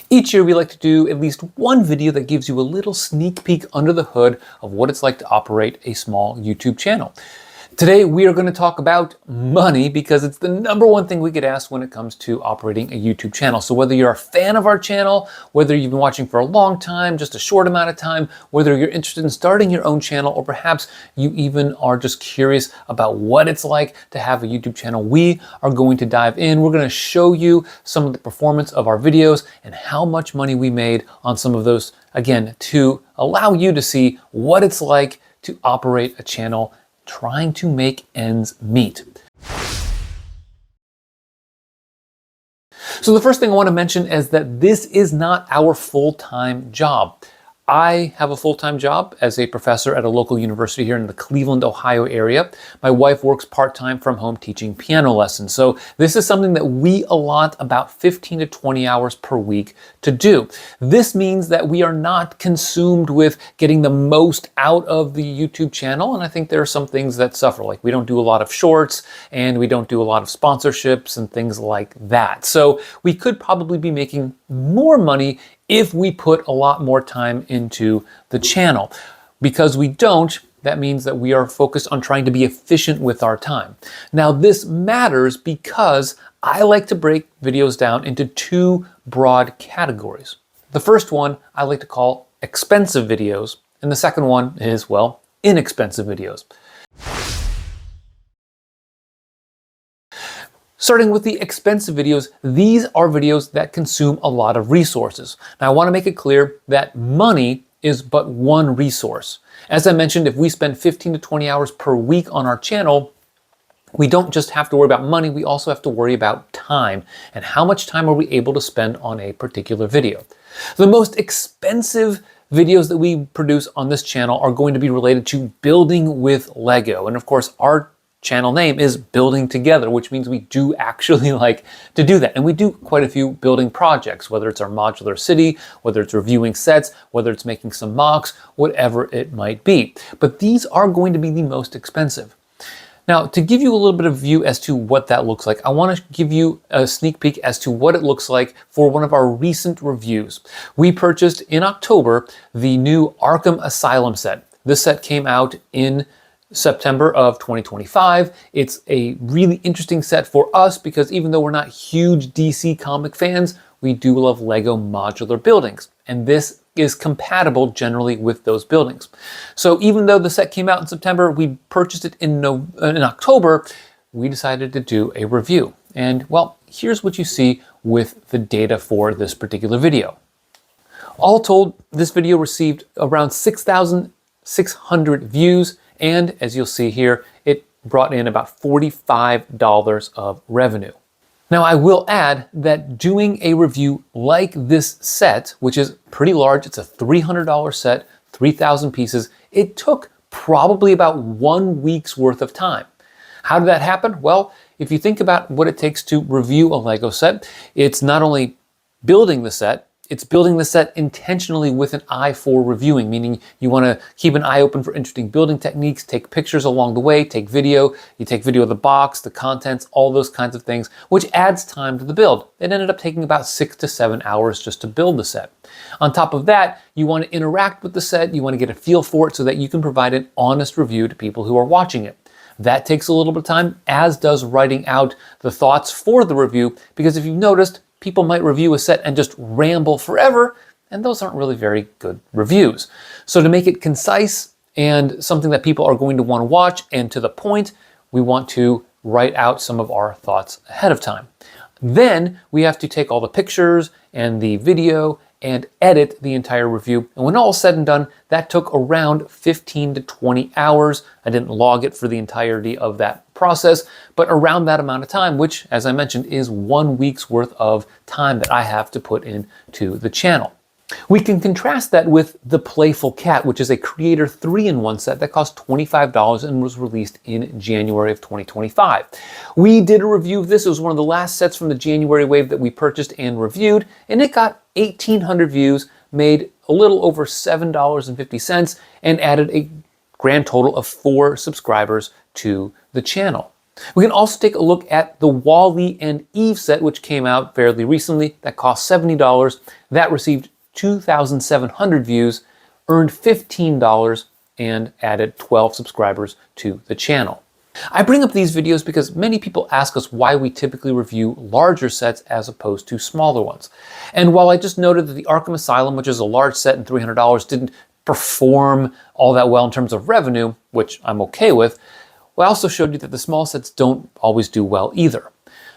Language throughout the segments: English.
Each year we like to do at least one video that gives you a little sneak peek under the hood of what it's like to operate a small YouTube channel. Today we are going to talk about money because it's the number one thing we get asked when it comes to operating a YouTube channel. So whether you're a fan of our channel, whether you've been watching for a long time, just a short amount of time, whether you're interested in starting your own channel, or perhaps you even are just curious about what it's like to have a YouTube channel, we are going to dive in. We're going to show you some of the performance of our videos and how much money we made on some of those, again, to allow you to see what it's like to operate a channel trying to make ends meet. So the first thing I want to mention is that this is not our full-time job. I have a full-time job as a professor at a local university here in the Cleveland, Ohio area. My wife works part-time from home teaching piano lessons. So this is something that we allot about 15 to 20 hours per week to do. This means that we are not consumed with getting the most out of the YouTube channel. And I think there are some things that suffer, like we don't do a lot of shorts and we don't do a lot of sponsorships and things like that. So we could probably be making more money if we put a lot more time into the channel. Because we don't, that means that we are focused on trying to be efficient with our time. Now this matters because I like to break videos down into two broad categories. The first one I like to call expensive videos, and the second one is, well, inexpensive videos. Starting with the expensive videos, these are videos that consume a lot of resources. Now I want to make it clear that money is but one resource. As I mentioned, if we spend 15 to 20 hours per week on our channel, we don't just have to worry about money, we also have to worry about time and how much time are we able to spend on a particular video. The most expensive videos that we produce on this channel are going to be related to building with Lego. And of course, our channel name is Building Together, which means we do actually like to do that. And we do quite a few building projects, whether it's our modular city, whether it's reviewing sets, whether it's making some mocks, whatever it might be. But these are going to be the most expensive. Now, to give you a little bit of view as to what that looks like, I want to give you a sneak peek as to what it looks like for one of our recent reviews. We purchased in October the new Arkham Asylum set. This set came out in September of 2025. It's a really interesting set for us because even though we're not huge DC comic fans, we do love Lego modular buildings. And this is compatible generally with those buildings. So even though the set came out in September, we purchased it in October, we decided to do a review. And well, here's what you see with the data for this particular video. All told, this video received around 6,600 views. And as you'll see here, it brought in about $45 of revenue. Now I will add that doing a review like this set, which is pretty large, it's a $300 set, 3,000 pieces, it took probably about 1 week's worth of time. How did that happen? Well, if you think about what it takes to review a Lego set, it's not only building the set, it's building the set intentionally with an eye for reviewing, meaning you want to keep an eye open for interesting building techniques, take pictures along the way, take video, you take video of the box, the contents, all those kinds of things, which adds time to the build. It ended up taking about 6 to 7 hours just to build the set. On top of that, you want to interact with the set, you want to get a feel for it so that you can provide an honest review to people who are watching it. That takes a little bit of time, as does writing out the thoughts for the review, because if you've noticed, people might review a set and just ramble forever, and those aren't really very good reviews. So to make it concise and something that people are going to want to watch and to the point, we want to write out some of our thoughts ahead of time. Then we have to take all the pictures and the video and edit the entire review. And when all is said and done, that took around 15 to 20 hours. I didn't log it for the entirety of that process, but around that amount of time, which, as I mentioned, is 1 week's worth of time that I have to put into the channel. We can contrast that with The Playful Cat, which is a Creator 3-in-1 set that cost $25 and was released in January of 2025. We did a review of this. It was one of the last sets from the January wave that we purchased and reviewed, and it got 1,800 views, made a little over $7.50, and added a grand total of 4 subscribers to the channel. We can also take a look at the Wall-E and Eve set, which came out fairly recently. That cost $70. That received 2,700 views, earned $15, and added 12 subscribers to the channel. I bring up these videos because many people ask us why we typically review larger sets as opposed to smaller ones. And while I just noted that the Arkham Asylum, which is a large set and $300, didn't perform all that well in terms of revenue, which I'm okay with, I also showed you that the small sets don't always do well either.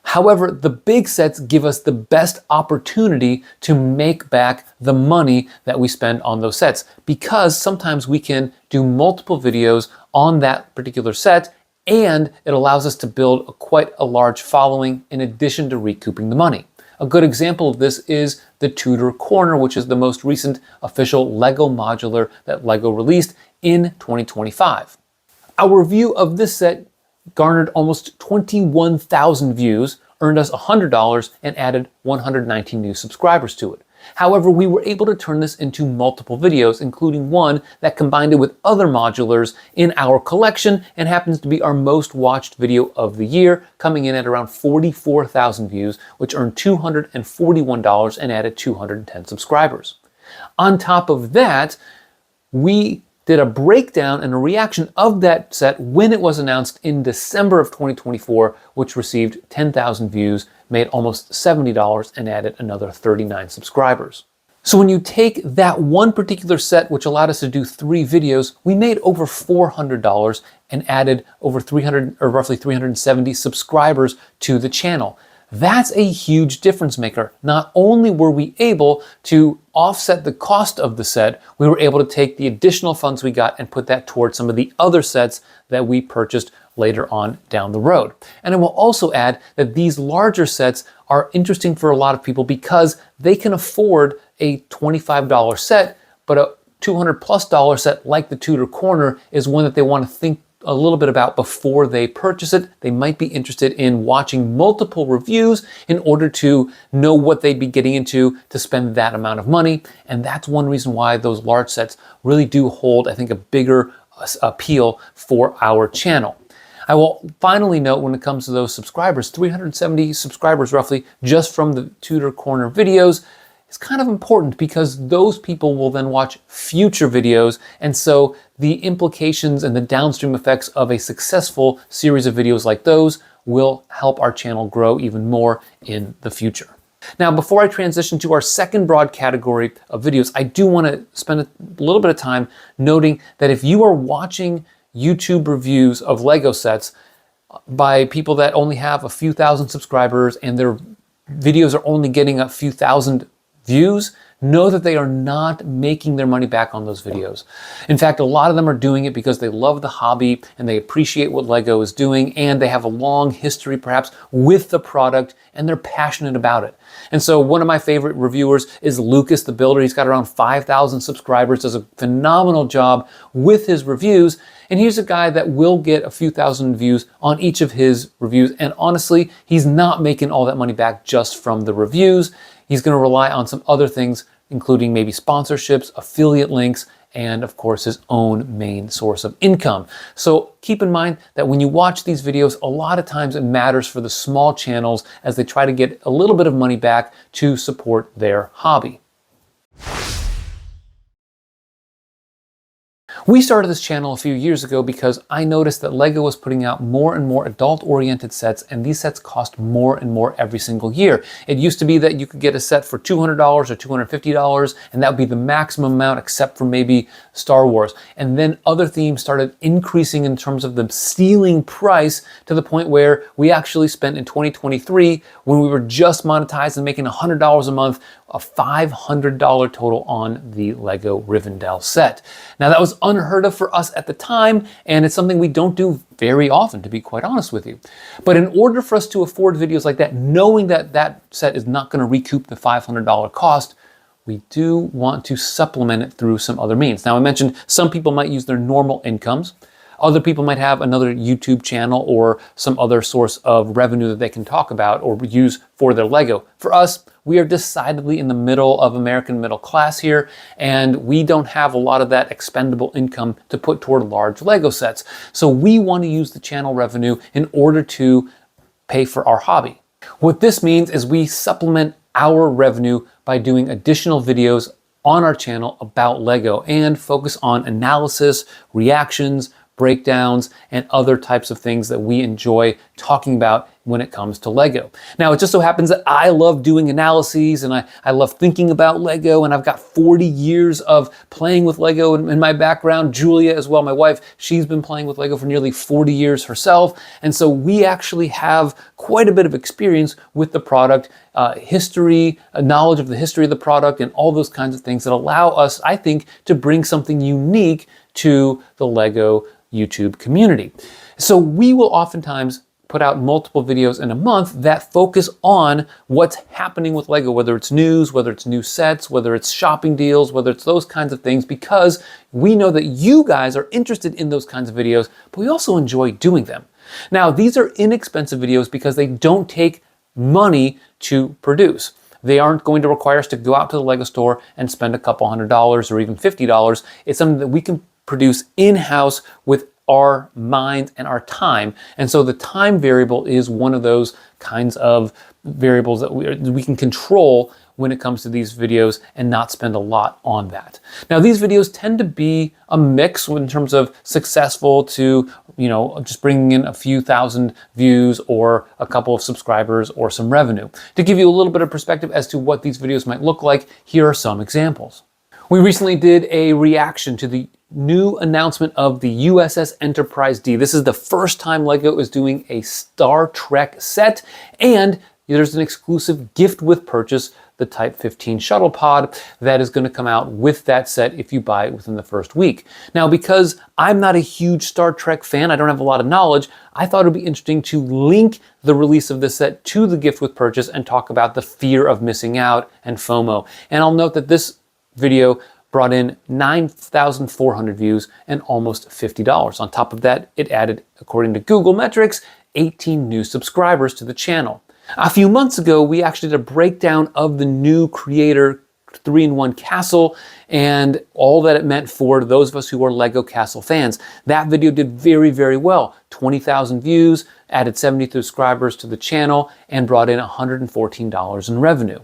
However, the big sets give us the best opportunity to make back the money that we spend on those sets, because sometimes we can do multiple videos on that particular set, and it allows us to build quite a large following in addition to recouping the money. A good example of this is the Tudor Corner, which is the most recent official LEGO modular that LEGO released in 2025. Our review of this set garnered almost 21,000 views, earned us $100, and added 119 new subscribers to it. However, we were able to turn this into multiple videos, including one that combined it with other modulars in our collection and happens to be our most watched video of the year, coming in at around 44,000 views, which earned $241 and added 210 subscribers. On top of that, we did a breakdown and a reaction of that set when it was announced in December of 2024, which received 10,000 views, made almost $70, and added another 39 subscribers. So when you take that one particular set, which allowed us to do 3 videos, we made over $400 and added over 300 or roughly 370 subscribers to the channel. That's a huge difference maker. Not only were we able to offset the cost of the set, we were able to take the additional funds we got and put that towards some of the other sets that we purchased later on down the road. And I will also add that these larger sets are interesting for a lot of people because they can afford a $25 set, but a $200+ set like the Tudor Corner is one that they want to think a little bit about before they purchase it. They might be interested in watching multiple reviews in order to know what they'd be getting into to spend that amount of money. And that's one reason why those large sets really do hold, I think, a bigger appeal for our channel. I will finally note, when it comes to those subscribers, 370 subscribers roughly just from the Tudor Corner videos is kind of important because those people will then watch future videos. And so the implications and the downstream effects of a successful series of videos like those will help our channel grow even more in the future. Now, before I transition to our second broad category of videos, I do want to spend a little bit of time noting that if you are watching YouTube reviews of LEGO sets by people that only have a few thousand subscribers and their videos are only getting a few thousand views, know that they are not making their money back on those videos. In fact, a lot of them are doing it because they love the hobby and they appreciate what LEGO is doing, and they have a long history perhaps with the product and they're passionate about it. And so one of my favorite reviewers is Lucas the Builder. He's got around 5,000 subscribers, does a phenomenal job with his reviews. And he's a guy that will get a few thousand views on each of his reviews. And honestly, he's not making all that money back just from the reviews. He's going to rely on some other things, including maybe sponsorships, affiliate links, and of course his own main source of income. So keep in mind that when you watch these videos, a lot of times it matters for the small channels as they try to get a little bit of money back to support their hobby. We started this channel a few years ago because I noticed that LEGO was putting out more and more adult-oriented sets, and these sets cost more and more every single year. It used to be that you could get a set for $200 or $250, and that would be the maximum amount except for maybe Star Wars. And then other themes started increasing in terms of the ceiling price to the point where we actually spent in 2023, when we were just monetized and making $100 a month, a $500 total on the LEGO Rivendell set. Now that was unheard of for us at the time, and it's something we don't do very often, to be quite honest with you. But in order for us to afford videos like that, knowing that that set is not going to recoup the $500 cost, we do want to supplement it through some other means. Now, I mentioned some people might use their normal incomes. Other people might have another YouTube channel or some other source of revenue that they can talk about or use for their Lego. For us, we are decidedly in the middle of American middle class here, and we don't have a lot of that expendable income to put toward large Lego sets. So we want to use the channel revenue in order to pay for our hobby. What this means is we supplement our revenue by doing additional videos on our channel about Lego and focus on analysis, reactions, breakdowns, and other types of things that we enjoy talking about when it comes to Lego. Now, it just so happens that I love doing analyses and I love thinking about Lego, and I've got 40 years of playing with Lego in my background. Julia as well, my wife, she's been playing with Lego for nearly 40 years herself. And so we actually have quite a bit of experience with the product, history, knowledge of the history of the product, and all those kinds of things that allow us, I think, to bring something unique to the Lego YouTube community. So we will oftentimes put out multiple videos in a month that focus on what's happening with Lego, whether it's news, whether it's new sets, whether it's shopping deals, whether it's those kinds of things, because we know that you guys are interested in those kinds of videos, but we also enjoy doing them. Now, these are inexpensive videos because they don't take money to produce. They aren't going to require us to go out to the Lego store and spend a couple $100 or even $50. It's something that we can produce in-house with our mind and our time. And so the time variable is one of those kinds of variables that we can control when it comes to these videos and not spend a lot on that. Now, these videos tend to be a mix in terms of successful to, just bringing in a few thousand views or a couple of subscribers or some revenue. To give you a little bit of perspective as to what these videos might look like, here are some examples. We recently did a reaction to the new announcement of the USS Enterprise D. This is the first time Lego is doing a Star Trek set, and there's an exclusive gift with purchase, the Type 15 shuttle pod, that is going to come out with that set if you buy it within the first week. Now, because I'm not a huge Star Trek fan, I don't have a lot of knowledge, I thought it would be interesting to link the release of this set to the gift with purchase and talk about the fear of missing out and FOMO. And I'll note that this video brought in 9,400 views and almost $50. On top of that, it added, according to Google metrics, 18 new subscribers to the channel. A few months ago, we actually did a breakdown of the new Creator 3-in-1 Castle and all that it meant for those of us who are Lego Castle fans. That video did very, very well. 20,000 views, added 70 subscribers to the channel, and brought in $114 in revenue.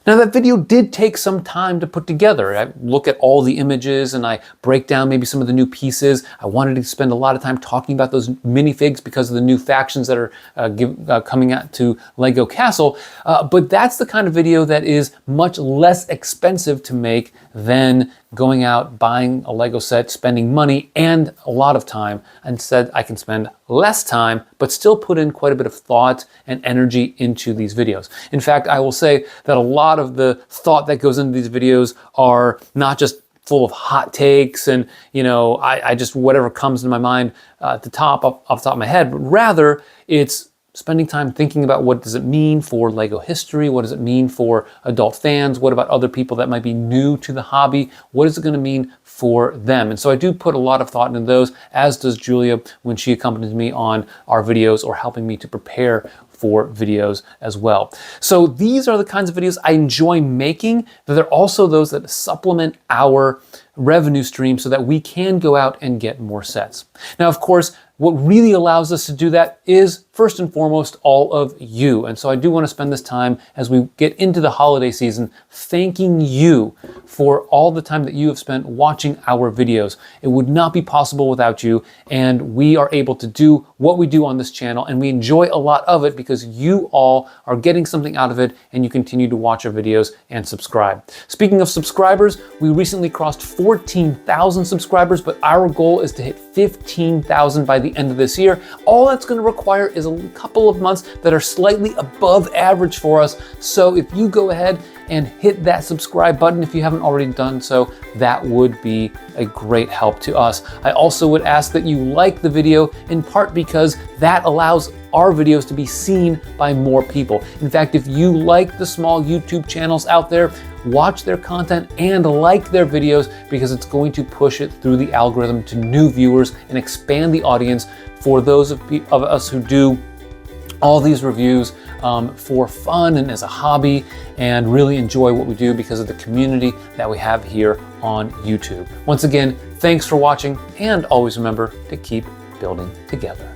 Now, that video did take some time to put together. I look at all the images and I break down maybe some of the new pieces. I wanted to spend a lot of time talking about those minifigs because of the new factions that are coming out to Lego Castle. But that's the kind of video that is much less expensive to make than going out, buying a Lego set, spending money and a lot of time. Instead, I can spend less time, but still put in quite a bit of thought and energy into these videos. In fact, I will say that a lot of the thought that goes into these videos are not just full of hot takes and, I just, whatever comes to my mind off the top of my head, but rather it's spending time thinking about what does it mean for Lego history, what does it mean for adult fans, what about other people that might be new to the hobby, what is it going to mean for them? And so I do put a lot of thought into those, as does Julia when she accompanies me on our videos or helping me to prepare for videos as well. So these are the kinds of videos I enjoy making, but they're also those that supplement our revenue stream so that we can go out and get more sets. Now, of course, what really allows us to do that is, first and foremost, all of you. And so I do want to spend this time as we get into the holiday season thanking you for all the time that you have spent watching our videos. It would not be possible without you, and we are able to do what we do on this channel, and we enjoy a lot of it because you all are getting something out of it and you continue to watch our videos and subscribe. Speaking of subscribers, we recently crossed 14,000 subscribers, but our goal is to hit 15,000 by the end of this year. All that's going to require is a couple of months that are slightly above average for us. So if you go ahead and hit that subscribe button if you haven't already done so, that would be a great help to us. I also would ask that you like the video, in part because that allows our videos to be seen by more people. In fact, if you like the small YouTube channels out there, watch their content and like their videos, because it's going to push it through the algorithm to new viewers and expand the audience for those of us who do all these reviews for fun and as a hobby, and really enjoy what we do because of the community that we have here on YouTube. Once again, thanks for watching, and always remember to keep building together.